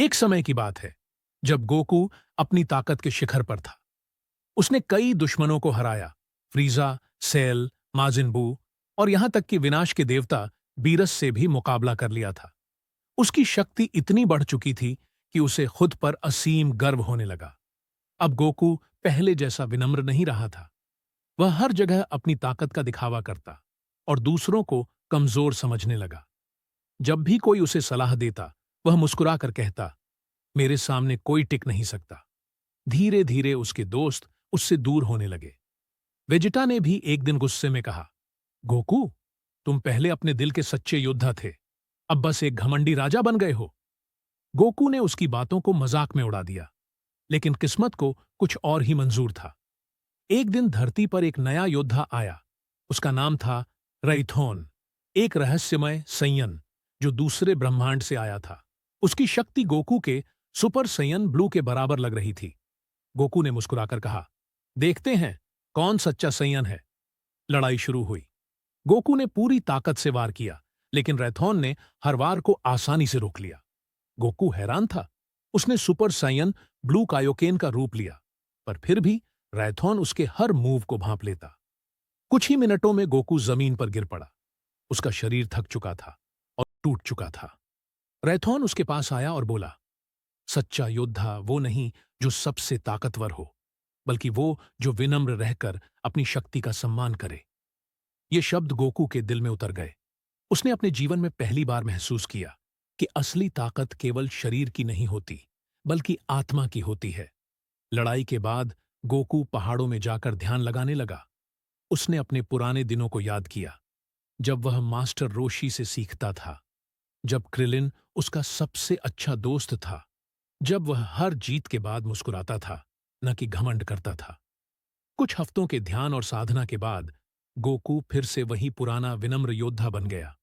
एक समय की बात है जब गोकू अपनी ताकत के शिखर पर था। उसने कई दुश्मनों को हराया, फ्रीजा, सेल, माजिन बू और यहां तक कि विनाश के देवता बीरस से भी मुकाबला कर लिया था। उसकी शक्ति इतनी बढ़ चुकी थी कि उसे खुद पर असीम गर्व होने लगा। अब गोकू पहले जैसा विनम्र नहीं रहा था। वह हर जगह अपनी ताकत का दिखावा करता और दूसरों को कमजोर समझने लगा। जब भी कोई उसे सलाह देता, वह मुस्कुराकर कहता, मेरे सामने कोई टिक नहीं सकता। धीरे धीरे उसके दोस्त उससे दूर होने लगे। वेजिटा ने भी एक दिन गुस्से में कहा, गोकू, तुम पहले अपने दिल के सच्चे योद्धा थे, अब बस एक घमंडी राजा बन गए हो। गोकू ने उसकी बातों को मजाक में उड़ा दिया, लेकिन किस्मत को कुछ और ही मंजूर था। एक दिन धरती पर एक नया योद्धा आया। उसका नाम था रईथोन, एक रहस्यमय सैयन जो दूसरे ब्रह्मांड से आया था। उसकी शक्ति गोकू के सुपर सैयन ब्लू के बराबर लग रही थी। गोकू ने मुस्कुराकर कहा, देखते हैं कौन सच्चा सैयन है। लड़ाई शुरू हुई। गोकू ने पूरी ताकत से वार किया, लेकिन रैथोन ने हर वार को आसानी से रोक लिया। गोकू हैरान था। उसने सुपर साइयन ब्लू कायोकेन का रूप लिया, पर फिर भी रैथोन उसके हर मूव को भांप लेता। कुछ ही मिनटों में गोकू जमीन पर गिर पड़ा। उसका शरीर थक चुका था और टूट चुका था। रैथोन उसके पास आया और बोला, सच्चा योद्धा वो नहीं जो सबसे ताकतवर हो, बल्कि वो जो विनम्र रहकर अपनी शक्ति का सम्मान करे। ये शब्द गोकू के दिल में उतर गए। उसने अपने जीवन में पहली बार महसूस किया कि असली ताकत केवल शरीर की नहीं होती, बल्कि आत्मा की होती है। लड़ाई के बाद गोकू पहाड़ों में जाकर ध्यान लगाने लगा। उसने अपने पुराने दिनों को याद किया, जब वह मास्टर रोशी से सीखता था, जब क्रिलिन उसका सबसे अच्छा दोस्त था, जब वह हर जीत के बाद मुस्कुराता था, न कि घमंड करता था। कुछ हफ्तों के ध्यान और साधना के बाद गोकू फिर से वही पुराना विनम्र योद्धा बन गया।